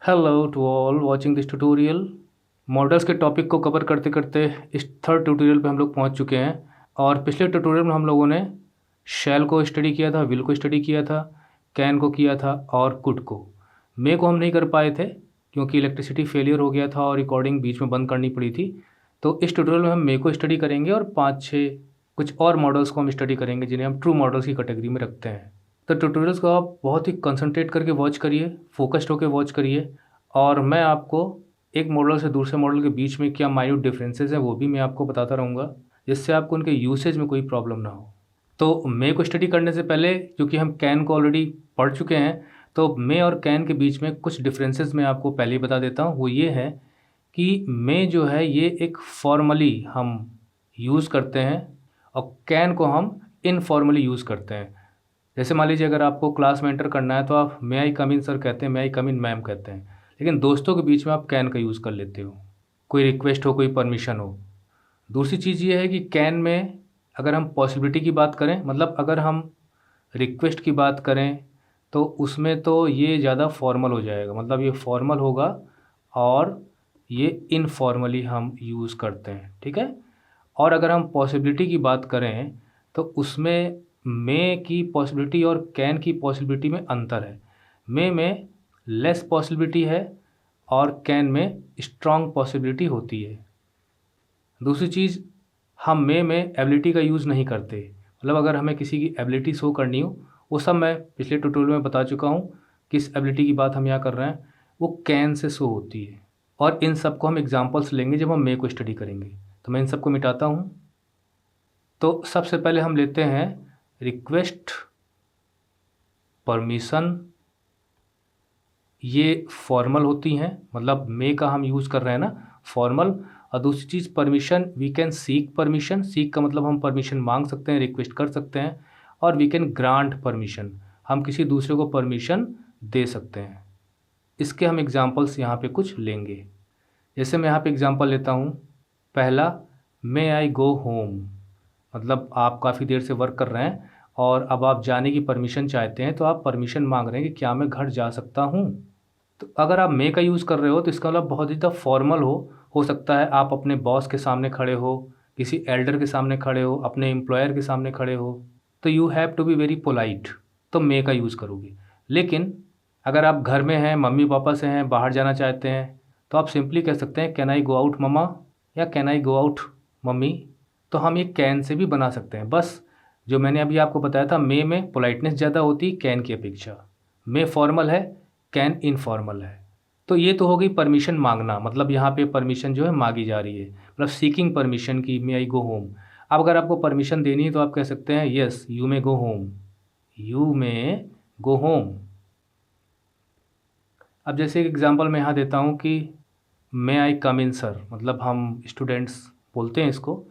Hello to all watching this tutorial. Modals के topic को cover करते करते इस थर्ड ट्यूटोरियल पे हम लोग पहुंच चुके हैं। और पिछले ट्यूटोरियल में हम लोगों ने शेल को स्टडी किया था, विल को स्टडी किया था, कैन को किया था और कुड को। मे को हम नहीं कर पाए थे क्योंकि इलेक्ट्रिसिटी फेलियर हो गया था और रिकॉर्डिंग बीच में बंद करनी पड़ी थी। तो इस ट्यूटोरियल में हम मे को स्टडी करेंगे और 5-6 कुछ और मॉडल्स को हम स्टडी करेंगे जिन्हें हम ट्रू मॉडल्स की कैटेगरी में रखते हैं। तो ट्यूटोरियल्स को आप बहुत ही कंसंट्रेट करके वॉच करिए, फोकस्ड होकर वॉच करिए। और मैं आपको एक मॉडल से दूसरे मॉडल के बीच में क्या माइन्यूट डिफरेंसेस हैं वो भी मैं आपको बताता रहूँगा, जिससे आपको उनके यूसेज में कोई प्रॉब्लम ना हो। तो मे को स्टडी करने से पहले क्योंकि हम कैन को ऑलरेडी पढ़ चुके हैं, तो मे और कैन के बीच में कुछ डिफरेंसेस मैं आपको पहले ही बता देता हूँ। वो ये है कि मे जो है ये एक फॉर्मली हम यूज़ करते हैं और कैन को हम इनफॉर्मली यूज़ करते हैं। जैसे मान लीजिए अगर आपको क्लास में एंटर करना है तो आप मे आई कम इन सर कहते हैं, मे आई कम इन मैम कहते हैं। लेकिन दोस्तों के बीच में आप कैन का यूज़ कर लेते हो, कोई रिक्वेस्ट हो, कोई परमिशन हो। दूसरी चीज़ ये है कि कैन में अगर हम पॉसिबिलिटी की बात करें, मतलब अगर हम रिक्वेस्ट की बात करें तो उसमें तो ये ज़्यादा फॉर्मल हो जाएगा, मतलब ये फॉर्मल होगा और ये इनफॉर्मली हम यूज़ करते हैं, ठीक है। और अगर हम पॉसिबिलिटी की बात करें तो उसमें मे की पॉसिबिलिटी और कैन की पॉसिबिलिटी में अंतर है। मे में लेस पॉसिबिलिटी है और कैन में स्ट्रॉन्ग पॉसिबिलिटी होती है। दूसरी चीज़, हम मे में एबिलिटी का यूज़ नहीं करते, मतलब अगर हमें किसी की एबिलिटी शो करनी हो, वो सब मैं पिछले ट्यूटोरियल में बता चुका हूँ किस एबिलिटी की बात हम यहाँ कर रहे हैं, वो कैन से शो होती है। और इन सब को हम एग्जांपल्स लेंगे जब हम मे को स्टडी करेंगे। तो मैं इन सब को मिटाता हूँ। तो सबसे पहले हम लेते हैं रिक्वेस्ट, परमिशन, ये फॉर्मल होती हैं, मतलब मे का हम यूज़ कर रहे हैं ना, फॉर्मल। और दूसरी चीज़ permission, we can seek permission, seek का मतलब हम परमिशन मांग सकते हैं, रिक्वेस्ट कर सकते हैं। और वी कैन ग्रांट परमिशन, हम किसी दूसरे को परमिशन दे सकते हैं। इसके हम एग्जांपल्स यहाँ पे कुछ लेंगे। जैसे मैं यहाँ पे एग्जांपल लेता हूँ, पहला, मे आई गो होम, मतलब आप काफ़ी देर से वर्क कर रहे हैं और अब आप जाने की परमिशन चाहते हैं, तो आप परमिशन मांग रहे हैं कि क्या मैं घर जा सकता हूँ। तो अगर आप मे का यूज़ कर रहे हो तो इसका मतलब बहुत ही ज़्यादा फॉर्मल हो सकता है आप अपने बॉस के सामने खड़े हो, किसी एल्डर के सामने खड़े हो, अपने एम्प्लॉयर के सामने खड़े हो, तो you have to be very polite, तो मे का यूज़ करोगे। लेकिन अगर आप घर में हैं, मम्मी पापा से हैं, बाहर जाना चाहते हैं, तो आप सिंपली कह सकते हैं can I go out mama या can I go out mummy. तो हम ये कैन से भी बना सकते हैं। बस जो मैंने अभी आपको बताया था, मे में पोलाइटनेस ज़्यादा होती है कैन की अपेक्षा। मे फॉर्मल है, कैन इनफॉर्मल है। तो ये तो हो गई परमिशन मांगना, मतलब यहाँ पे परमिशन जो है मांगी जा रही है, मतलब सीकिंग परमिशन की, मे आई गो होम। अब अगर आपको परमिशन देनी है तो आप कह सकते हैं yes you may go home, you may go home. अब जैसे एक एग्जांपल मैं यहाँ देता हूँ कि मे आई कम इन सर, मतलब हम स्टूडेंट्स बोलते हैं इसको,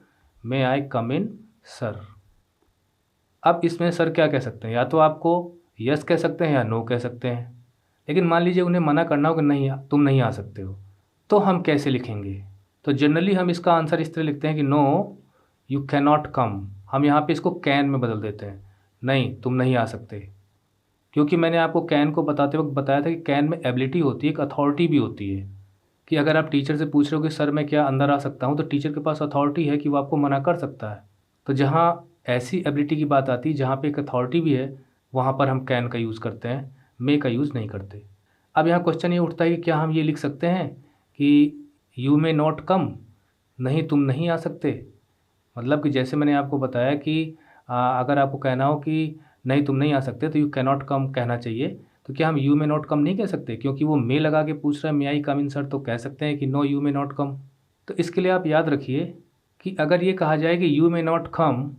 मे आई कम इन सर। अब इसमें सर क्या कह सकते हैं, या तो आपको यस कह सकते हैं या नो कह सकते हैं। लेकिन मान लीजिए उन्हें मना करना हो कि नहीं तुम नहीं आ सकते हो, तो हम कैसे लिखेंगे? तो जनरली हम इसका आंसर इस तरह लिखते हैं कि no you can not come. हम यहाँ पे इसको कैन में बदल देते हैं, नहीं तुम नहीं आ सकते। क्योंकि मैंने आपको कैन को बताते वक्त बताया था कि कैन में एबिलिटी होती है, एक अथॉरिटी भी होती है, कि अगर आप टीचर से पूछ रहे हो कि सर मैं क्या अंदर आ सकता हूँ, तो टीचर के पास अथॉरिटी है कि वो आपको मना कर सकता है। तो जहाँ ऐसी एबिलिटी की बात आती है जहाँ पे एक अथॉरिटी भी है, वहाँ पर हम कैन का यूज़ करते हैं, मे का यूज़ नहीं करते। अब यहाँ क्वेश्चन ये उठता है कि क्या हम ये लिख सकते हैं कि यू मे नॉट कम, नहीं तुम नहीं आ सकते। मतलब कि जैसे मैंने आपको बताया कि अगर आपको कहना हो कि नहीं तुम नहीं आ सकते तो यू कैन नॉट कम कहना चाहिए। तो क्या हम यू मे नॉट कम नहीं कह सकते? क्योंकि वो मे लगा के पूछ रहा है, मे आई कम इन सर, तो कह सकते हैं कि no you may not come. तो इसके लिए आप याद रखिए कि अगर ये कहा जाए कि यू मे नॉट कम,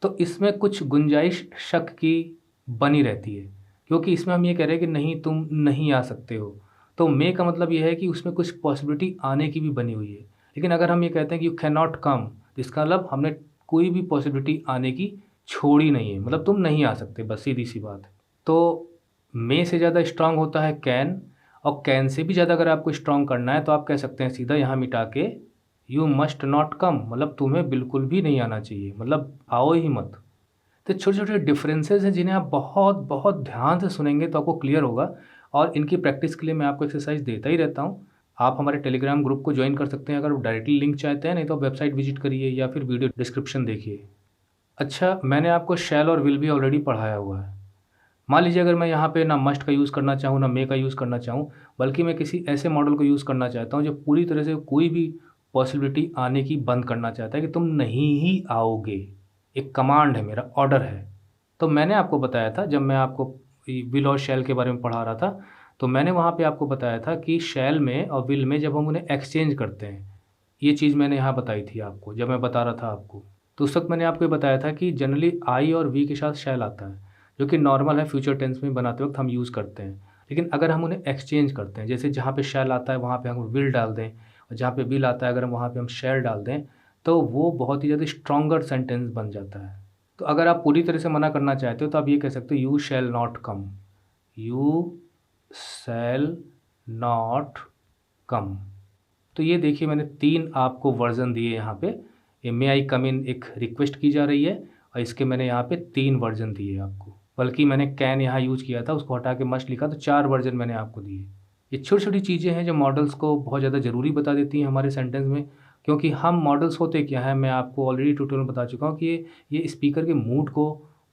तो इसमें कुछ गुंजाइश शक की बनी रहती है, क्योंकि इसमें हम ये कह रहे हैं कि नहीं तुम नहीं आ सकते हो। तो मे का मतलब ये है कि उसमें कुछ पॉसिबिलिटी आने की भी बनी हुई है। लेकिन अगर हम ये कहते हैं कि यू कैन नॉट कम, तो इसका मतलब हमने कोई भी पॉसिबिलिटी आने की छोड़ी नहीं है, मतलब तुम नहीं आ सकते, बस सीधी सी बात है। तो मे से ज़्यादा स्ट्रांग होता है कैन, और कैन से भी ज़्यादा अगर आपको स्ट्रांग करना है तो आप कह सकते हैं सीधा यहाँ मिटा के यू मस्ट नॉट कम, मतलब तुम्हें बिल्कुल भी नहीं आना चाहिए, मतलब आओ ही मत। तो छोटे छोटे डिफरेंसेस हैं जिन्हें आप बहुत बहुत ध्यान से सुनेंगे तो आपको क्लियर होगा। और इनकी प्रैक्टिस के लिए मैं आपको एक्सरसाइज देता ही रहता हूँ। आप हमारे टेलीग्राम ग्रुप को ज्वाइन कर सकते हैं अगर डायरेक्टली लिंक चाहते हैं, नहीं तो वेबसाइट विजिट करिए या फिर वीडियो डिस्क्रिप्शन देखिए। अच्छा, मैंने आपको शैल और विल भी ऑलरेडी पढ़ाया हुआ है। मान लीजिए अगर मैं यहाँ पे ना मस्ट का यूज़ करना चाहूँ, ना मे का यूज़ करना चाहूँ, बल्कि मैं किसी ऐसे मॉडल को यूज़ करना चाहता हूँ जो पूरी तरह से कोई भी पॉसिबिलिटी आने की बंद करना चाहता है कि तुम नहीं ही आओगे। एक कमांड है, मेरा ऑर्डर है। तो मैंने आपको बताया था, जब मैं आपको विल और शैल के बारे में पढ़ा रहा था, तो मैंने वहाँ पे आपको बताया था कि शैल में और विल में जब हम उन्हें एक्सचेंज करते हैं, ये चीज़ मैंने यहाँ बताई थी आपको, जब मैं बता रहा था आपको। तो उस वक्त मैंने आपको ये बताया था कि जनरली आई और वी के साथ शैल आता है, जो कि नॉर्मल है, फ्यूचर टेंस में बनाते वक्त हम यूज़ करते हैं। लेकिन अगर हम उन्हें एक्सचेंज करते हैं, जैसे जहाँ पे शैल आता है वहाँ पे हम विल डाल दें, और जहाँ पे विल आता है अगर हम वहाँ पे हम शैल डाल दें, तो वो बहुत ही ज़्यादा स्ट्रॉन्गर सेंटेंस बन जाता है। तो अगर आप पूरी तरह से मना करना चाहते हो तो आप ये कह सकते हो you shall not come, you shall not come. तो ये देखिए मैंने 3 आपको वर्ज़न दिए यहाँ पे। ये मे आई कम इन एक रिक्वेस्ट की जा रही है, और इसके मैंने यहाँ पे 3 वर्ज़न दिए आपको। बल्कि मैंने कैन यहाँ यूज़ किया था, उसको हटा के मस्ट लिखा, तो 4 वर्ज़न मैंने आपको दिए। ये छोटी-छोटी चीज़ें हैं जो मॉडल्स को बहुत ज़्यादा ज़रूरी बता देती हैं हमारे सेंटेंस में, क्योंकि हम मॉडल्स होते क्या हैं, मैं आपको ऑलरेडी ट्यूटोरियल में बता चुका हूँ कि ये स्पीकर के मूड को,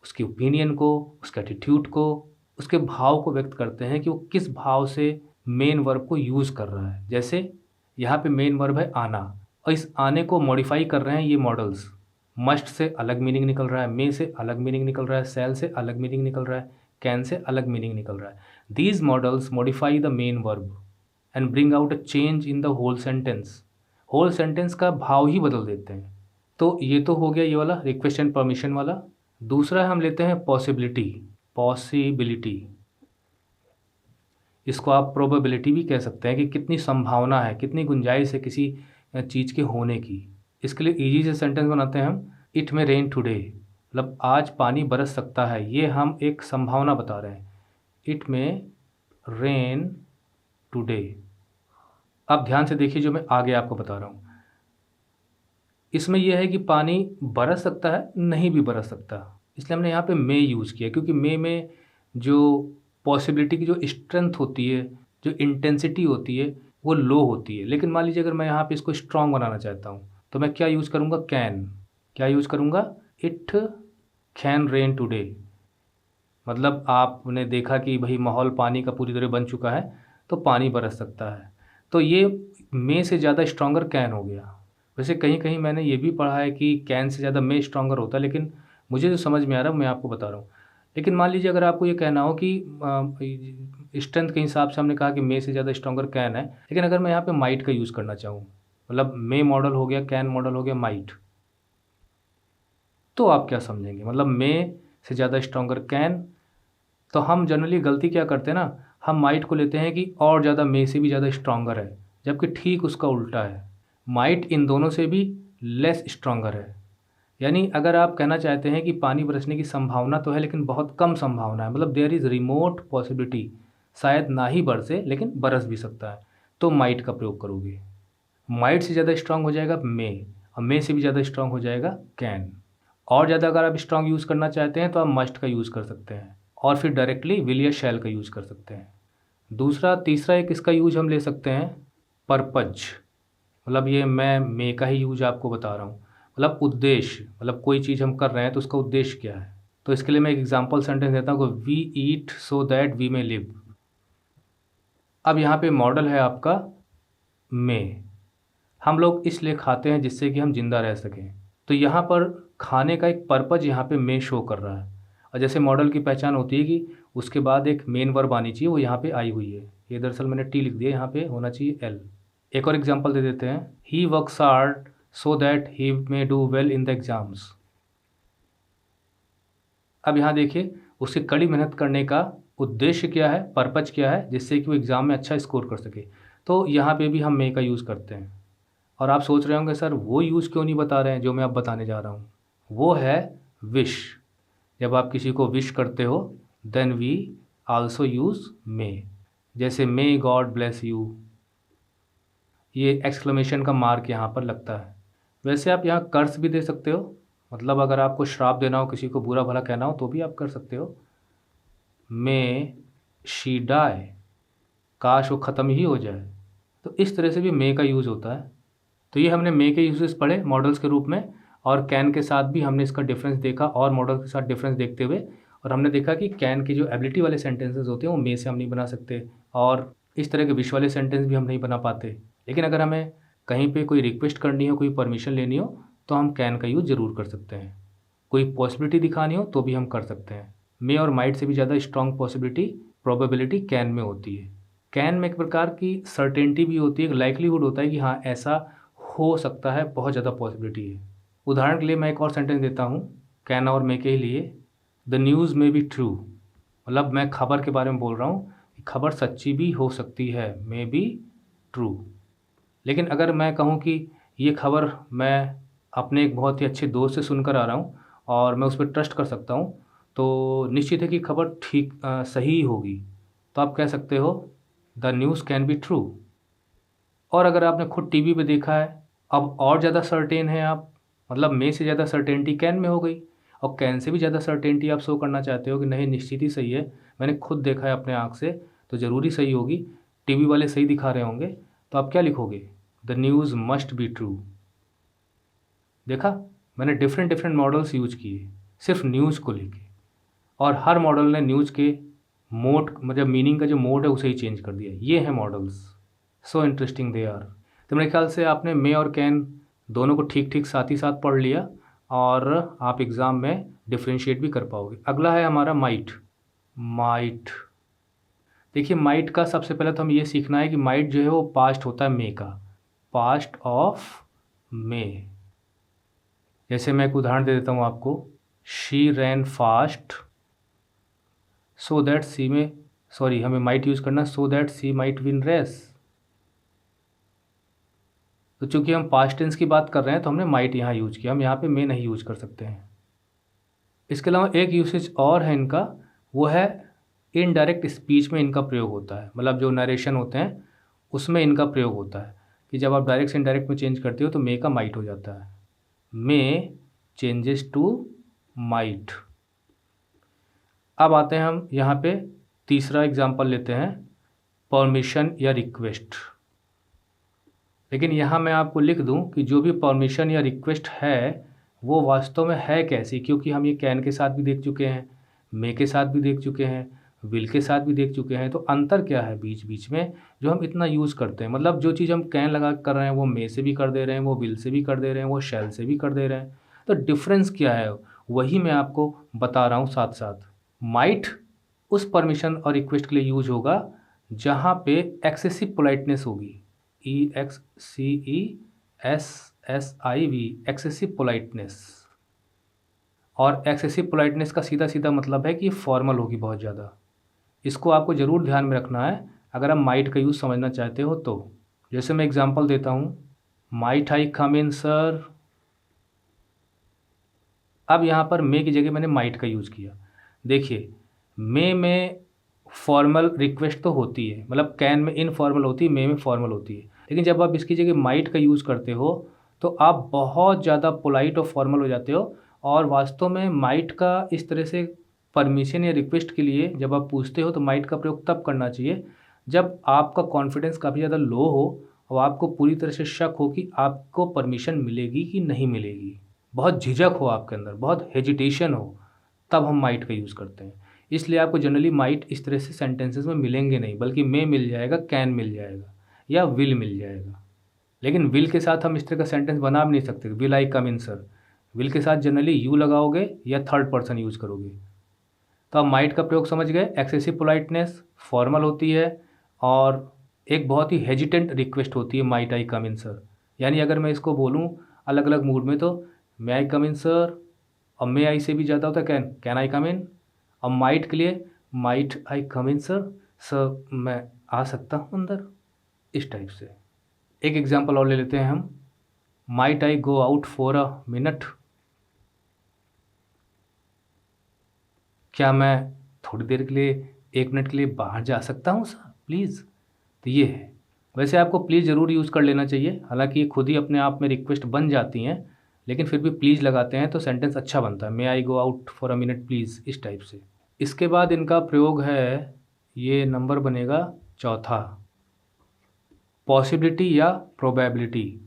उसके ओपिनियन को, उसके एटीट्यूड को, उसके भाव को व्यक्त करते हैं कि वो किस भाव से मेन वर्ब को यूज़ कर रहा है। जैसे यहाँ पे मेन वर्ब है आना, और इस आने को मॉडिफाई कर रहे हैं ये मॉडल्स। मस्ट से अलग मीनिंग निकल रहा है, मे से अलग मीनिंग निकल रहा है, शैल से अलग मीनिंग निकल रहा है, कैन से अलग मीनिंग निकल रहा है। These modals modify the main verb and bring out a change in the whole sentence. Whole sentence का भाव ही बदल देते हैं। तो ये तो हो गया ये वाला रिक्वेस्ट एंड परमिशन वाला। दूसरा हम लेते हैं पॉसिबिलिटी। पॉसिबिलिटी, इसको आप प्रोबेबिलिटी भी कह सकते हैं कि कितनी संभावना है, कितनी गुंजाइश है किसी चीज़ के होने की। इसके लिए इजी से सेंटेंस बनाते हैं हम, इट में रेन टुडे, मतलब आज पानी बरस सकता है, ये हम एक संभावना बता रहे हैं। इट में रेन टुडे। अब ध्यान से देखिए जो मैं आगे आपको बता रहा हूँ, इसमें यह है कि पानी बरस सकता है, नहीं भी बरस सकता, इसलिए हमने यहाँ पे मे यूज़ किया, क्योंकि मे में जो पॉसिबिलिटी की जो स्ट्रेंथ होती है, जो इंटेंसिटी होती है, वो लो होती है। लेकिन मान लीजिए अगर मैं यहाँ पे इसको स्ट्रॉन्ग बनाना चाहता हूँ, तो मैं क्या यूज़ करूँगा, कैन। क्या यूज़ करूँगा, इट कैन रेन टुडे। मतलब आपने देखा कि भाई माहौल पानी का पूरी तरह बन चुका है, तो पानी बरस सकता है। तो ये मे से ज़्यादा स्ट्रॉन्गर कैन हो गया। वैसे कहीं कहीं मैंने ये भी पढ़ा है कि कैन से ज़्यादा मे स्ट्रॉन्गर होता है, लेकिन मुझे जो समझ में आ रहा है मैं आपको बता रहा हूँ। लेकिन मान लीजिए अगर आपको ये कहना हो कि स्ट्रेंथ के हिसाब से हमने कहा कि मे से ज़्यादा स्ट्रॉन्गर कैन है, लेकिन अगर मैं यहाँ पे माइट का यूज़ करना चाहूँ, मतलब मे मॉडल हो गया, कैन मॉडल हो गया, माइट, तो आप क्या समझेंगे, मतलब मे से ज़्यादा स्ट्रॉन्गर कैन। तो हम जनरली गलती क्या करते हैं ना, हम माइट को लेते हैं कि और ज़्यादा मे से भी ज़्यादा स्ट्रॉन्गर है, जबकि ठीक उसका उल्टा है। माइट इन दोनों से भी लेस स्ट्रॉन्गर है। यानी अगर आप कहना चाहते हैं कि पानी बरसने की संभावना तो है, लेकिन बहुत कम संभावना है, मतलब देयर इज़ रिमोट पॉसिबिलिटी, शायद ना ही बरसे लेकिन बरस भी सकता है, तो माइट का प्रयोग करोगे। माइट से ज़्यादा स्ट्रांग हो जाएगा मे, और मे से भी ज़्यादा स्ट्रांग हो जाएगा कैन। और ज़्यादा अगर आप स्ट्रांग यूज़ करना चाहते हैं तो आप मस्ट का यूज़ कर सकते हैं, और फिर डायरेक्टली विल या शैल का यूज़ कर सकते हैं। दूसरा तीसरा एक इसका यूज हम ले सकते हैं, पर्पज। मतलब ये मैं मे का ही यूज आपको बता रहा हूँ, मतलब उद्देश्य, मतलब कोई चीज़ हम कर रहे हैं तो उसका उद्देश्य क्या है। तो इसके लिए मैं एक एग्जांपल सेंटेंस देता हूँ, we eat so that we may live. अब यहाँ पे मॉडल है आपका मे, हम लोग इसलिए खाते हैं जिससे कि हम जिंदा रह सकें। तो यहाँ पर खाने का एक पर्पज यहाँ पे मे शो कर रहा है, और जैसे मॉडल की पहचान होती है कि उसके बाद एक मेन वर्ब आनी चाहिए, वो यहाँ पे आई हुई है। ये दरअसल मैंने टी लिख दिया, यहाँ पे होना चाहिए एल। एक और एग्जांपल दे देते हैं, he works hard so that he may do well in the exams. अब यहाँ देखिए उसकी कड़ी मेहनत करने का उद्देश्य क्या है, पर्पज क्या है, जिससे कि वो एग्ज़ाम में अच्छा स्कोर कर सके। तो यहाँ पे भी हम मे का यूज़ करते हैं। और आप सोच रहे होंगे सर वो यूज़ क्यों नहीं बता रहे हैं जो मैं अब बताने जा रहा हूँ, वो है विश। जब आप किसी को विश करते हो देन वी आल्सो यूज़ मे, जैसे मे गॉड ब्लेस यू, ये एक्सक्लेमेशन का मार्क यहाँ पर लगता है। वैसे आप यहाँ कर्स भी दे सकते हो, मतलब अगर आपको श्राप देना हो, किसी को बुरा भला कहना हो, तो भी आप कर सकते हो, मे शी डाई, काश वो ख़त्म ही हो जाए। तो इस तरह से भी मे का यूज़ होता है। तो ये हमने मे के यूजेस पढ़े मॉडल्स के रूप में, और कैन के साथ भी हमने इसका डिफरेंस देखा और मॉडल के साथ डिफरेंस देखते हुए, और हमने देखा कि कैन की जो एबिलिटी वाले सेंटेंसेस होते हैं वो मे से हम नहीं बना सकते, और इस तरह के विश वाले सेंटेंस भी हम नहीं बना पाते। लेकिन अगर हमें कहीं पे कोई रिक्वेस्ट करनी हो, कोई परमिशन लेनी हो, तो हम कैन का यूज़ ज़रूर कर सकते हैं। कोई पॉसिबिलिटी दिखानी हो तो भी हम कर सकते हैं। मे और माइट से भी ज़्यादा स्ट्रॉन्ग पॉसिबिलिटी, प्रोबेबिलिटी कैन में होती है। कैन में एक प्रकार की सर्टेनिटी भी होती है, एक लाइक्लीहुड होता है कि हाँ ऐसा हो सकता है, बहुत ज़्यादा पॉसिबिलिटी है। उदाहरण के लिए मैं एक और सेंटेंस देता हूँ कैन और मे के लिए। The news may be true, मतलब मैं खबर के बारे में बोल रहा हूँ कि खबर सच्ची भी हो सकती है, मे बी ट्रू। लेकिन अगर मैं कहूँ कि ये खबर मैं अपने एक बहुत ही अच्छे दोस्त से सुनकर आ रहा हूँ और मैं उस पर ट्रस्ट कर सकता हूँ, तो निश्चित है कि खबर सही होगी, तो आप कह सकते हो the news can be true. और अगर आपने खुद टीवी पे देखा है, अब और ज़्यादा सर्टेन है आप, मतलब मे से ज़्यादा सर्टेनिटी कैन में हो गई, और कैन से भी ज़्यादा सर्टेनिटी आप शो करना चाहते हो कि नहीं निश्चित ही सही है, मैंने खुद देखा है अपने आँख से, तो ज़रूरी सही होगी, टीवी वाले सही दिखा रहे होंगे, तो आप क्या लिखोगे? The news must be true. देखा, मैंने डिफरेंट मॉडल्स यूज किए सिर्फ न्यूज़ को लेके, और हर मॉडल ने न्यूज़ के मोड, मतलब मीनिंग का जो मोड है उसे ही चेंज कर दिया। ये हैं modals, so interesting they are. तो मेरे ख्याल से आपने मे और कैन दोनों को ठीक ठीक साथ ही साथ पढ़ लिया, और आप एग्ज़ाम में डिफ्रेंशिएट भी कर पाओगे। अगला है हमारा माइट। माइट, देखिए माइट का सबसे पहले तो हम ये सीखना है कि माइट जो है वो पास्ट होता है मे का, पास्ट ऑफ मे। जैसे मैं एक उदाहरण दे देता हूँ आपको, she ran fast so that she में, सॉरी हमें माइट यूज़ करना, so that she might win race. तो चूंकि हम पास्ट टेंस की बात कर रहे हैं तो हमने माइट यहाँ यूज किया, हम यहाँ पे मे नहीं यूज कर सकते हैं। इसके अलावा एक यूसेज और है इनका, वो है इनडायरेक्ट स्पीच में इनका प्रयोग होता है, मतलब जो नरेशन होते हैं उसमें इनका प्रयोग होता है, कि जब आप डायरेक्ट से इनडायरेक्ट में चेंज करते हो तो मे का माइट हो जाता है। मे चेंजेस टू माइट। अब आते हैं हम यहाँ पे तीसरा एग्जाम्पल लेते हैं, परमिशन या रिक्वेस्ट। लेकिन यहाँ मैं आपको लिख दूँ कि जो भी परमिशन या रिक्वेस्ट है वो वास्तव में है कैसी, क्योंकि हम ये कैन के साथ भी देख चुके हैं, मे के साथ भी देख चुके हैं, विल के साथ भी देख चुके हैं। तो अंतर क्या है बीच बीच में जो हम इतना यूज़ करते हैं, मतलब जो चीज़ हम कैन लगा कर रहे हैं वो मे से भी कर दे रहे हैं, वो विल से भी कर दे रहे हैं, वो शैल से भी कर दे रहे हैं। तो डिफरेंस क्या है वही मैं आपको बता रहा हूँ साथ साथ। माइट उस परमिशन और रिक्वेस्ट के लिए यूज होगा जहाँ पे एक्सेसिव पोलाइटनेस होगी, EXCESSIV, एक्सेसिव पोलाइटनेस। और एक्सेसिव पोलाइटनेस का सीधा सीधा मतलब है कि फॉर्मल होगी बहुत ज़्यादा। इसको आपको ज़रूर ध्यान में रखना है अगर आप माइट का यूज़ समझना चाहते हो तो। जैसे मैं एग्जांपल देता हूँ, might I come in sir. अब यहाँ पर मे की जगह मैंने माइट का यूज़ किया। देखिए मे में फॉर्मल रिक्वेस्ट तो होती है, मतलब कैन में इनफॉर्मल होती है, मे में फॉर्मल होती है। लेकिन जब आप इसकी जगह माइट का यूज़ करते हो तो आप बहुत ज़्यादा पोलाइट और फॉर्मल हो जाते हो। और वास्तव में माइट का इस तरह से परमिशन या रिक्वेस्ट के लिए जब आप पूछते हो तो माइट का प्रयोग तब करना चाहिए जब आपका कॉन्फिडेंस काफ़ी ज़्यादा लो हो और आपको पूरी तरह से शक हो कि आपको परमिशन मिलेगी कि नहीं मिलेगी, बहुत झिझक हो आपके अंदर, बहुत हेजिटेशन हो, तब हम माइट का यूज़ करते हैं। इसलिए आपको जनरली माइट इस तरह से सेंटेंसेस में मिलेंगे नहीं, बल्कि मे मिल जाएगा, कैन मिल जाएगा या विल मिल जाएगा। लेकिन विल के साथ हम इस तरह का सेंटेंस बना भी नहीं सकते, will I come in sir. Will के साथ जनरली यू लगाओगे या थर्ड पर्सन यूज़ करोगे। तो आप माइट का प्रयोग समझ गए, एक्सेसिव पोलाइटनेस, फॉर्मल होती है, और एक बहुत ही हेजिटेंट रिक्वेस्ट होती है might I come in sir. यानी अगर मैं इसको बोलूँ अलग अलग मूड में तो मे आई कम इन सर, और मे आई से भी ज़्यादा होता है कैन आई कम इन। और माइट के लिए might I come in sir मैं आ सकता हूँ अंदर, इस टाइप से। एक एग्जांपल और ले लेते हैं हम, might I go out for a minute. क्या मैं थोड़ी देर के लिए, 1 मिनट के लिए बाहर जा सकता हूँ सर प्लीज़। तो ये है। वैसे आपको प्लीज़ ज़रूर यूज़ कर लेना चाहिए, हालांकि ये खुद ही अपने आप में रिक्वेस्ट बन जाती हैं, लेकिन फिर भी प्लीज़ लगाते हैं तो सेंटेंस अच्छा बनता है, may I go out for a minute please, इस टाइप से। इसके बाद इनका प्रयोग है, ये नंबर बनेगा चौथा पॉसिबिलिटी या प्रोबेबिलिटी,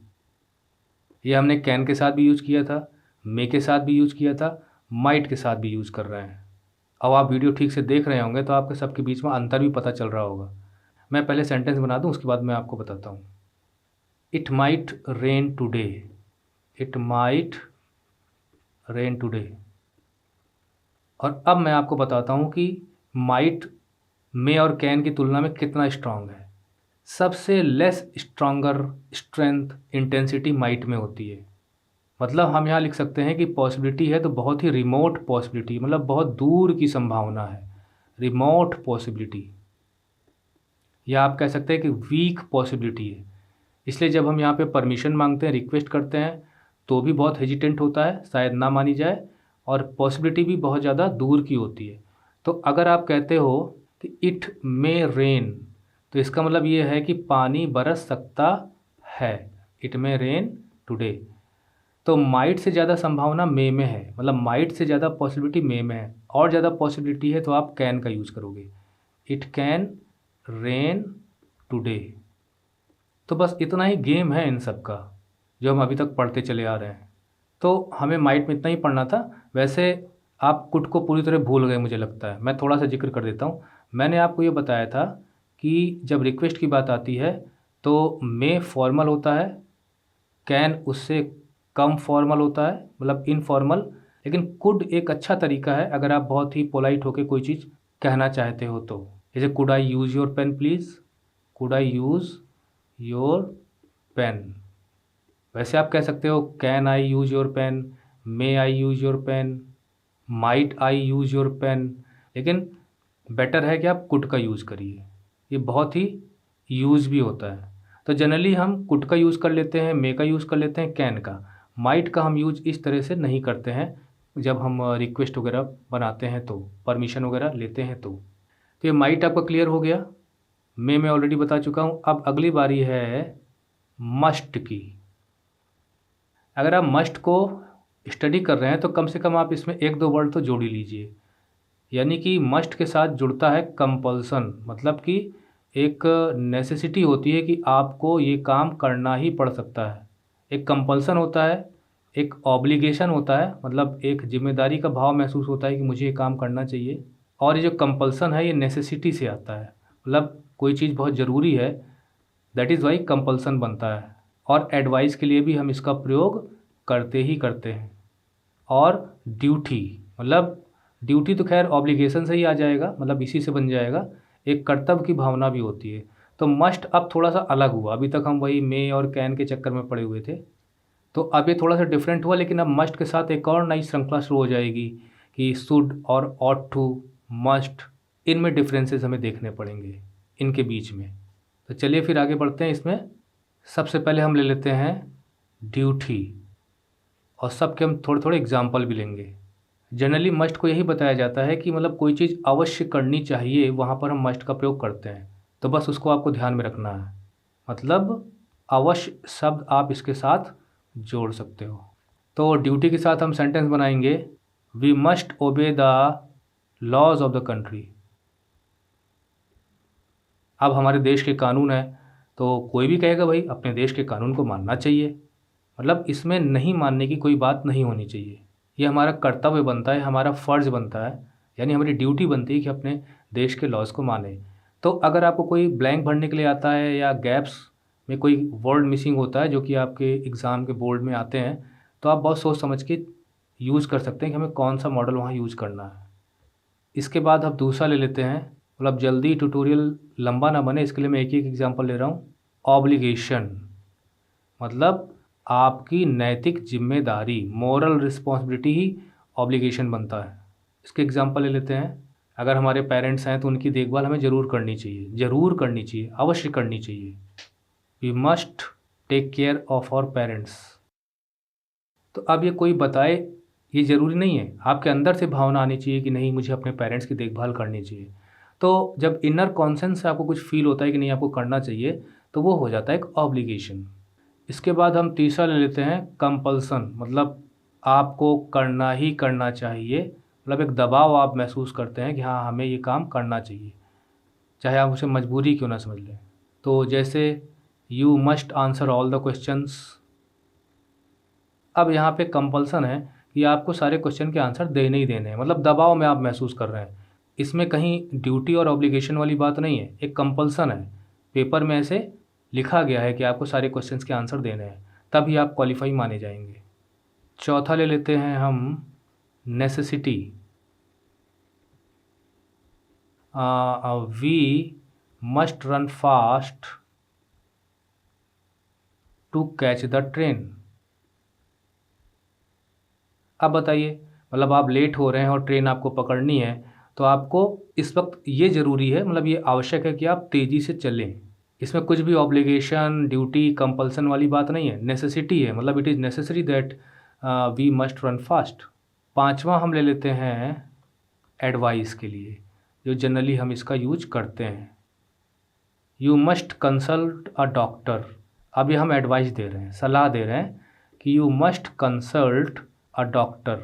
ये हमने कैन के साथ भी यूज़ किया था, मे के साथ भी यूज़ किया था, माइट के साथ भी यूज़ कर रहे हैं। अब आप वीडियो ठीक से देख रहे होंगे तो आपके सबके बीच में अंतर भी पता चल रहा होगा। मैं पहले सेंटेंस बना दूं, उसके बाद मैं आपको बताता हूँ। It might rain today, it might rain today. और अब मैं आपको बताता हूँ कि माइट मे और कैन की तुलना में कितना स्ट्रांग है। सबसे less stronger strength intensity might में होती है। मतलब हम यहाँ लिख सकते हैं कि पॉसिबिलिटी है तो बहुत ही रिमोट पॉसिबिलिटी, मतलब बहुत दूर की संभावना है, रिमोट पॉसिबिलिटी। या आप कह सकते हैं कि वीक पॉसिबिलिटी है। इसलिए जब हम यहाँ पे परमिशन मांगते हैं, रिक्वेस्ट करते हैं, तो भी बहुत हेजिटेंट होता है, शायद ना मानी जाए, और पॉसिबिलिटी भी बहुत ज़्यादा दूर की होती है। तो अगर आप कहते हो कि इट मे रेन, तो इसका मतलब ये है कि पानी बरस सकता है, इट मे रेन टुडे। तो माइट से ज़्यादा संभावना मे में है, मतलब माइट से ज़्यादा पॉसिबिलिटी मे में है, और ज़्यादा पॉसिबिलिटी है तो आप कैन का यूज़ करोगे, इट कैन रेन टुडे। तो बस इतना ही गेम है इन सब का, जो हम अभी तक पढ़ते चले आ रहे हैं। तो हमें माइट में इतना ही पढ़ना था। वैसे आप कुड को पूरी तरह भूल गए मुझे लगता है। मैं थोड़ा सा जिक्र कर देता हूँ। मैंने आपको ये बताया था कि जब रिक्वेस्ट की बात आती है तो मे फॉर्मल होता है, कैन उससे कम फॉर्मल होता है, मतलब इनफॉर्मल। लेकिन कुड एक अच्छा तरीका है अगर आप बहुत ही पोलाइट होकर कोई चीज़ कहना चाहते हो तो। जैसे could I use your pen please, could I use your pen. वैसे आप कह सकते हो can I use your pen, may I use your pen, might I use your pen. लेकिन बेटर है कि आप कुड का यूज़ करिए, ये बहुत ही यूज़ भी होता है। तो जनरली हम कुड का यूज़ कर लेते हैं, मे का यूज़ कर लेते हैं, कैन का। माइट का हम यूज़ इस तरह से नहीं करते हैं जब हम रिक्वेस्ट वगैरह बनाते हैं तो, परमिशन वगैरह लेते हैं तो ये माइट आपका क्लियर हो गया। मैं ऑलरेडी बता चुका हूँ। अब अगली बारी है मस्ट की। अगर आप मस्ट को स्टडी कर रहे हैं तो कम से कम आप इसमें एक दो वर्ड तो जोड़ ही लीजिए। यानी कि मस्ट के साथ जुड़ता है कंपल्सन, मतलब कि एक नेसेसिटी होती है कि आपको ये काम करना ही पड़ सकता है। एक कंपल्सन होता है, एक ऑब्लिगेशन होता है, मतलब एक जिम्मेदारी का भाव महसूस होता है कि मुझे ये काम करना चाहिए। और ये जो कंपल्सन है ये नेसेसिटी से आता है, मतलब कोई चीज़ बहुत ज़रूरी है, दैट इज़ वाई कंपल्सन बनता है। और एडवाइस के लिए भी हम इसका प्रयोग करते ही करते हैं। और ड्यूटी, मतलब ड्यूटी तो खैर ऑब्लिगेशन से ही आ जाएगा, मतलब इसी से बन जाएगा। एक कर्तव्य की भावना भी होती है। तो मस्ट अब थोड़ा सा अलग हुआ। अभी तक हम वही मे और कैन के चक्कर में पड़े हुए थे, तो अब ये थोड़ा सा डिफरेंट हुआ। लेकिन अब मस्ट के साथ एक और नई श्रृंखला शुरू हो जाएगी कि शुड और ऑट टू, मस्ट, इनमें डिफरेंसेस हमें देखने पड़ेंगे इनके बीच में। तो चलिए फिर आगे बढ़ते हैं इसमें। सबसे पहले हम ले लेते हैं ड्यूटी, और सबके हम थोड़े थोड़े एग्जाम्पल भी लेंगे। जनरली मस्ट को यही बताया जाता है कि मतलब कोई चीज़ अवश्य करनी चाहिए, वहाँ पर हम मस्ट का प्रयोग करते हैं। तो बस उसको आपको ध्यान में रखना है, मतलब अवश्य शब्द आप इसके साथ जोड़ सकते हो। तो ड्यूटी के साथ हम सेंटेंस बनाएंगे, we must obey the laws of the country. अब हमारे देश के कानून है, तो कोई भी कहेगा भाई अपने देश के कानून को मानना चाहिए, मतलब इसमें नहीं मानने की कोई बात नहीं होनी चाहिए। ये हमारा कर्तव्य बनता है, हमारा फ़र्ज़ बनता है, यानी हमारी ड्यूटी बनती है कि अपने देश के लॉज को माने। तो अगर आपको कोई ब्लैंक भरने के लिए आता है या गैप्स में कोई वर्ड मिसिंग होता है जो कि आपके एग्ज़ाम के बोर्ड में आते हैं, तो आप बहुत सोच समझ के यूज़ कर सकते हैं कि हमें कौन सा मॉडल वहाँ यूज़ करना है। इसके बाद हम दूसरा ले लेते हैं, मतलब जल्दी ट्यूटोरियल लंबा ना बने इसके लिए मैं एक ही एग्जांपल ले रहा हूँ। ऑब्लिगेशन, मतलब आपकी नैतिक जिम्मेदारी, मोरल रिस्पॉन्सिबिलिटी ही ऑब्लिगेशन बनता है। इसके एग्जांपल ले लेते हैं। अगर हमारे पेरेंट्स हैं तो उनकी देखभाल हमें ज़रूर करनी चाहिए, ज़रूर करनी चाहिए, अवश्य करनी चाहिए। We must take care of our parents. तो अब ये कोई बताए ये ज़रूरी नहीं है, आपके अंदर से भावना आनी चाहिए कि नहीं मुझे अपने पेरेंट्स की देखभाल करनी चाहिए। तो जब इनर कॉन्सेंस से आपको कुछ फील होता है कि नहीं आपको करना चाहिए, तो वो हो जाता है एक ऑब्लिगेशन। इसके बाद हम तीसरा ले लेते हैं कंपल्सन, मतलब आपको करना ही करना चाहिए, मतलब एक दबाव आप महसूस करते हैं कि हाँ हमें ये काम करना चाहिए, चाहे आप उसे मजबूरी क्यों ना समझ लें। तो जैसे you must answer all the questions. अब यहाँ पे कंपल्सन है कि आपको सारे क्वेश्चन के आंसर देने ही देने हैं, मतलब दबाव में आप महसूस कर रहे हैं। इसमें कहीं ड्यूटी और ऑब्लिगेशन वाली बात नहीं है, एक कंपल्सन है। पेपर में ऐसे लिखा गया है कि आपको सारे क्वेश्चंस के आंसर देने हैं, तभी आप क्वालिफाई माने जाएंगे। चौथा ले लेते हैं हम necessity. We must run fast to catch the train. अब बताइए, मतलब आप लेट हो रहे हैं और ट्रेन आपको पकड़नी है, तो आपको इस वक्त ये ज़रूरी है, मतलब ये आवश्यक है कि आप तेज़ी से चलें। इसमें कुछ भी ऑब्लिगेशन, ड्यूटी, कंपल्सन वाली बात नहीं है, नेसेसिटी है, मतलब it is necessary that we must run fast. पांचवा हम ले लेते हैं एडवाइस के लिए, जो जनरली हम इसका यूज करते हैं। You must consult a doctor. अब ये हम एडवाइस दे रहे हैं, सलाह दे रहे हैं कि you must consult a doctor.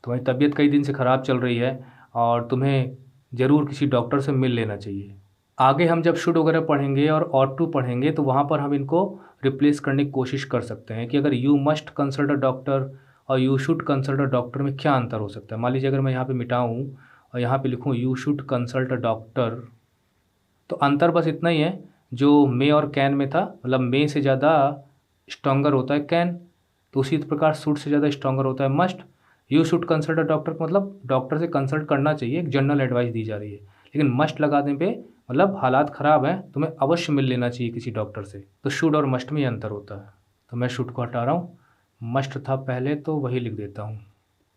तुम्हारी तबीयत कई दिन से ख़राब चल रही है और तुम्हें ज़रूर किसी डॉक्टर से मिल लेना चाहिए। आगे हम जब शुड वगैरह पढ़ेंगे और ऑट टू पढ़ेंगे तो वहाँ पर हम इनको रिप्लेस करने की कोशिश कर सकते हैं कि अगर you must consult a doctor और you should consult a doctor में क्या अंतर हो सकता है। मान लीजिए अगर मैं यहाँ पे मिटाऊँ और यहाँ पे लिखूँ you should consult a doctor, तो अंतर बस इतना ही है, जो मे और कैन में था, मतलब मे से ज़्यादा स्ट्रॉन्गर होता है कैन, तो उसी प्रकार शुड से ज़्यादा स्ट्रॉन्गर होता है must. You should consult a doctor मतलब डॉक्टर से कंसल्ट करना चाहिए, एक जनरल एडवाइस दी जा रही है। लेकिन मस्ट लगाने पे मतलब हालात ख़राब हैं, तुम्हें अवश्य मिल लेना चाहिए किसी डॉक्टर से। तो शुड और मस्ट में ये अंतर होता है। तो मैं शुड को हटा रहा हूँ, मस्ट था पहले तो वही लिख देता हूँ।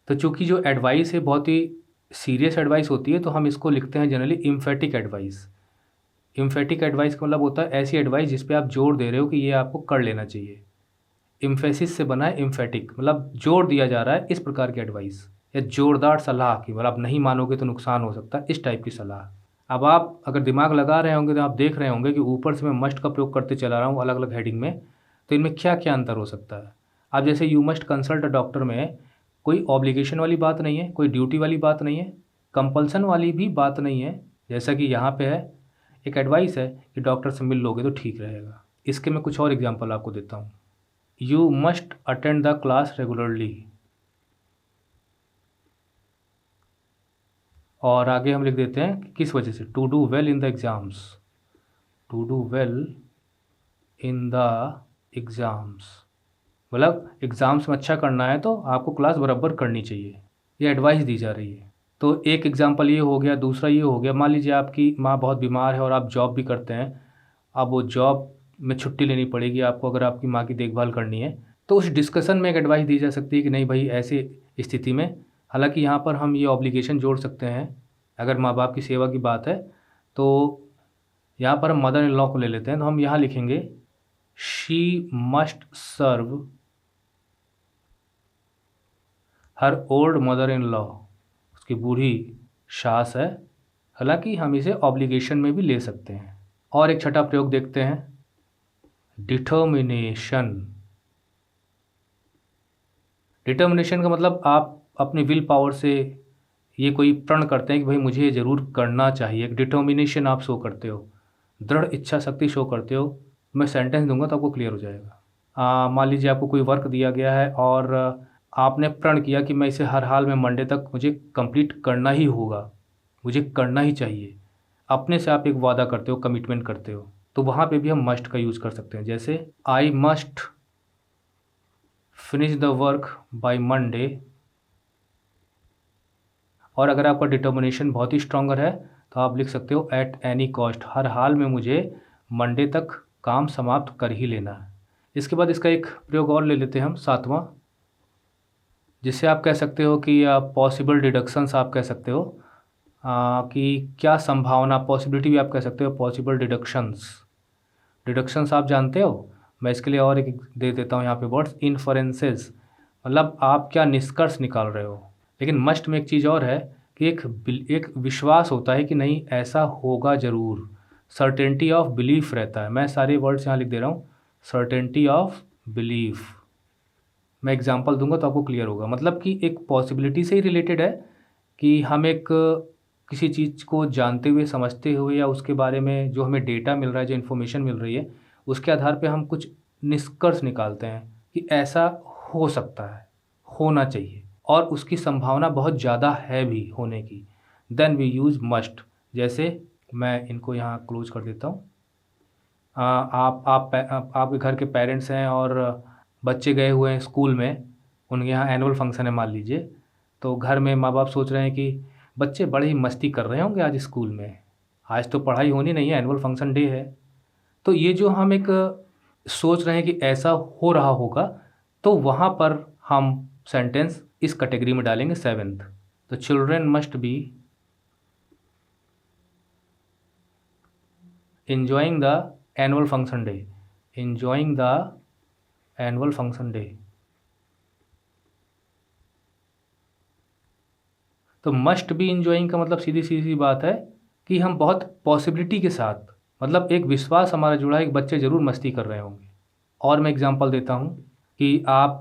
तो चूँकि जो एडवाइस है बहुत ही सीरियस एडवाइस होती है, तो हम इसको लिखते हैं generally emphatic advice. Emphatic advice का मतलब होता है ऐसी एडवाइस जिस पे आप जोर दे रहे हो कि ये आपको कर लेना चाहिए। इम्फेसिस से बना है इम्फेटिक, मतलब जोर दिया जा रहा है इस प्रकार की एडवाइस, या जोरदार सलाह की, मतलब आप नहीं मानोगे तो नुकसान हो सकता है, इस टाइप की सलाह। अब आप अगर दिमाग लगा रहे होंगे तो आप देख रहे होंगे कि ऊपर से मैं मस्ट का प्रयोग करते चला रहा हूँ अलग अलग हेडिंग में, तो इनमें क्या क्या अंतर हो सकता है। अब जैसे you must consult a doctor में कोई ऑब्लिगेशन वाली बात नहीं है, कोई ड्यूटी वाली बात नहीं है, कंपल्सन वाली भी बात नहीं है, जैसा कि यहाँ पे है एक एडवाइस है कि डॉक्टर से मिल लोगे तो ठीक रहेगा। इसके मैं कुछ और एग्जांपल आपको देता हूँ। You must attend the class regularly, और आगे हम लिख देते हैं कि किस वजह से, to do well in the exams, to do well in the exams, मतलब एग्ज़ाम्स में अच्छा करना है तो आपको क्लास बराबर करनी चाहिए, ये एडवाइस दी जा रही है। तो एक एग्जांपल ये हो गया। दूसरा ये हो गया, मान लीजिए आपकी माँ बहुत बीमार है और आप जॉब भी करते हैं, अब वो जॉब में छुट्टी लेनी पड़ेगी आपको अगर आपकी माँ की देखभाल करनी है, तो उस डिस्कशन में एक एडवाइस दी जा सकती है कि नहीं भाई ऐसी स्थिति में, हालांकि यहाँ पर हम ये ऑब्लिगेशन जोड़ सकते हैं अगर माँ बाप की सेवा की बात है, तो यहाँ पर हम मदर इन लॉ को ले लेते हैं, तो हम यहाँ लिखेंगे she must serve her old mother in law, उसकी बूढ़ी सास है, हालांकि हम इसे ऑब्लिगेशन में भी ले सकते हैं। और एक छठा प्रयोग देखते हैं, डिटर्मिनेशन। डिटर्मिनेशन का मतलब आप अपनी विल पावर से ये कोई प्रण करते हैं कि भाई मुझे ये ज़रूर करना चाहिए, एक डिटर्मिनेशन आप शो करते हो, दृढ़ इच्छा शक्ति शो करते हो। मैं सेंटेंस दूंगा तो आपको क्लियर हो जाएगा। मान लीजिए आपको कोई वर्क दिया गया है और आपने प्रण किया कि मैं इसे हर हाल में मंडे तक मुझे कंप्लीट करना ही होगा, मुझे करना ही चाहिए। अपने से आप एक वादा करते हो, कमिटमेंट करते हो, तो वहाँ पे भी हम मस्ट का यूज़ कर सकते हैं। जैसे I must finish the work by Monday, और अगर आपका डिटर्मिनेशन बहुत ही स्ट्रॉन्गर है तो आप लिख सकते हो एट एनी कॉस्ट, हर हाल में मुझे मंडे तक काम समाप्त कर ही लेना है। इसके बाद इसका एक प्रयोग और ले लेते हैं हम, सातवां, जिससे आप कह सकते हो कि पॉसिबल डिडक्शंस आप कह सकते हो, कि क्या संभावना, पॉसिबिलिटी भी आप कह सकते हो, पॉसिबल डिडक्शंस। डिडक्शंस आप जानते हो, मैं इसके लिए और एक दे देता हूँ यहाँ पे वर्ड्स, इन्फरेंसेस, मतलब आप क्या निष्कर्ष निकाल रहे हो। लेकिन मस्ट में एक चीज़ और है कि एक विश्वास होता है कि नहीं ऐसा होगा ज़रूर, सर्टेनिटी ऑफ बिलीफ रहता है। मैं सारे वर्ड्स यहाँ लिख दे रहा हूँ, सर्टेनिटी ऑफ बिलीफ। मैं एग्जांपल दूंगा तो आपको क्लियर होगा, मतलब कि एक पॉसिबिलिटी से ही रिलेटेड है कि हम एक किसी चीज़ को जानते हुए, समझते हुए या उसके बारे में जो हमें डेटा मिल रहा है, जो इन्फॉर्मेशन मिल रही है, उसके आधार पे हम कुछ निष्कर्ष निकालते हैं कि ऐसा हो सकता है, होना चाहिए और उसकी संभावना बहुत ज़्यादा है भी होने की। Then we use must. जैसे मैं इनको यहाँ क्लोज कर देता हूँ। आपके घर के पेरेंट्स हैं और बच्चे गए हुए हैं स्कूल में, उनके यहाँ एनुअल फंक्शन है मान लीजिए, तो घर में माँ बाप सोच रहे हैं कि बच्चे बड़ी ही मस्ती कर रहे होंगे आज स्कूल में, आज तो पढ़ाई होनी नहीं है, एनुअल फंक्शन डे है। तो ये जो हम एक सोच रहे हैं कि ऐसा हो रहा होगा, तो वहाँ पर हम सेंटेंस इस कैटेगरी में डालेंगे 7th। तो children must be enjoying the annual function day, enjoying the annual function day। तो मस्ट बी इंजॉइंग का मतलब सीधी सीधी बात है कि हम बहुत पॉसिबिलिटी के साथ, मतलब एक विश्वास हमारा जुड़ा है कि बच्चे ज़रूर मस्ती कर रहे होंगे। और मैं एग्जांपल देता हूँ कि आप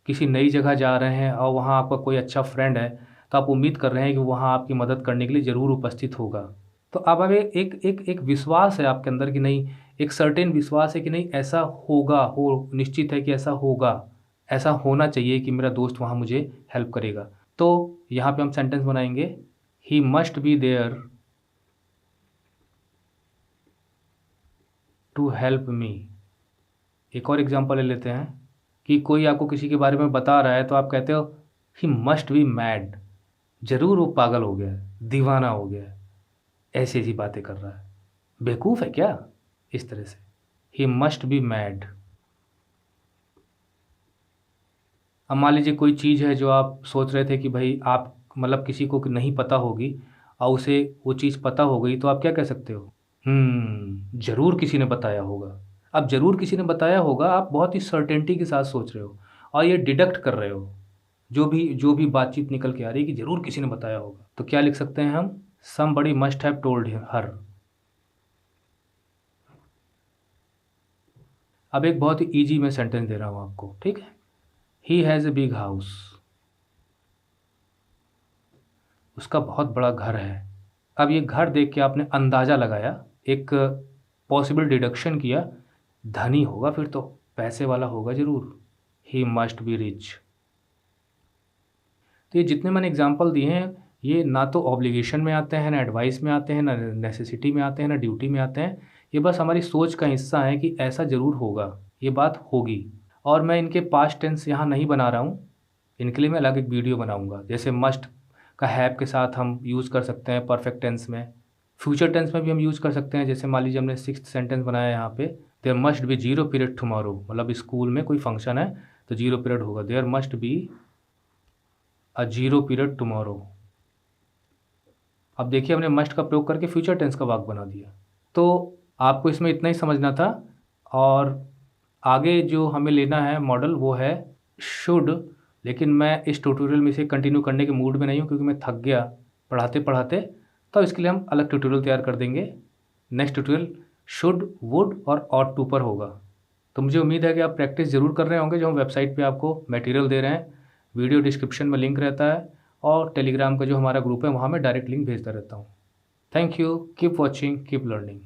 किसी नई जगह जा रहे हैं और वहाँ आपका कोई अच्छा फ्रेंड है, तो आप उम्मीद कर रहे हैं कि वहाँ आपकी मदद करने के लिए ज़रूर उपस्थित होगा। तो अब एक विश्वास है आपके अंदर कि नहीं, एक सर्टेन विश्वास है कि नहीं ऐसा होगा, हो निश्चित है कि ऐसा होगा, ऐसा होना चाहिए कि मेरा दोस्त वहाँ मुझे हेल्प करेगा। तो यहाँ पे हम सेंटेंस बनाएंगे he must be there to help me. एक और एग्जांपल ले लेते हैं कि कोई आपको किसी के बारे में बता रहा है तो आप कहते हो ही मस्ट बी मैड, ज़रूर वो पागल हो गया, दीवाना हो गया, ऐसी ऐसी बातें कर रहा है, बेवकूफ़ है क्या, इस तरह से ही मस्ट बी मैड। अब मान लीजिए कोई चीज़ है जो आप सोच रहे थे कि भाई आप मतलब किसी को नहीं पता होगी और उसे वो चीज़ पता हो गई, तो आप क्या कह सकते हो, ज़रूर किसी ने बताया होगा। अब ज़रूर किसी ने बताया होगा, आप बहुत ही सर्टेनिटी के साथ सोच रहे हो और ये डिडक्ट कर रहे हो, जो भी बातचीत निकल के आ रही है कि ज़रूर किसी ने बताया होगा। तो क्या लिख सकते हैं हम, somebody must have told her. अब एक बहुत ही ईजी मैं सेंटेंस दे रहा हूँ आपको, ठीक है। He has a big house, उसका बहुत बड़ा घर है। अब ये घर देख के आपने अंदाज़ा लगाया, एक पॉसिबल डिडक्शन किया, धनी होगा, फिर तो पैसे वाला होगा ज़रूर, ही मस्ट बी रिच। तो ये जितने मैंने एग्जांपल दिए हैं, ये ना तो ऑब्लिगेशन में आते हैं, ना एडवाइस में आते हैं, ना नेसेसिटी में आते हैं, ना ड्यूटी में आते हैं। ये बस हमारी सोच का हिस्सा है कि ऐसा ज़रूर होगा, ये बात होगी। और मैं इनके पास्ट टेंस यहाँ नहीं बना रहा हूँ, इनके लिए मैं अलग एक वीडियो बनाऊँगा। जैसे मस्ट का हैव के साथ हम यूज़ कर सकते हैं परफेक्ट टेंस में, फ्यूचर टेंस में भी हम यूज़ कर सकते हैं। जैसे मान लीजिए हमने 6th सेंटेंस बनाया यहाँ पे, there must be 0 period tomorrow, मतलब स्कूल में कोई फंक्शन है तो 0 पीरियड होगा, there must be a 0 period tomorrow. अब देखिए हमने मस्ट का प्रयोग करके फ्यूचर टेंस का वाक्य बना दिया। तो आपको इसमें इतना ही समझना था। और आगे जो हमें लेना है मॉडल वो है शुड, लेकिन मैं इस ट्यूटोरियल में इसे कंटिन्यू करने के मूड में नहीं हूँ क्योंकि मैं थक गया पढ़ाते पढ़ाते। तो इसके लिए हम अलग ट्यूटोरियल तैयार कर देंगे। नेक्स्ट ट्यूटोरियल शुड, वुड और ऑट टू पर होगा। तो मुझे उम्मीद है कि आप प्रैक्टिस ज़रूर कर रहे होंगे। जो हम वेबसाइट पे आपको मटेरियल दे रहे हैं, वीडियो डिस्क्रिप्शन में लिंक रहता है और टेलीग्राम का जो हमारा ग्रुप है वहाँ मैं डायरेक्ट लिंक भेजता रहता हूँ। Thank you, keep watching, keep learning.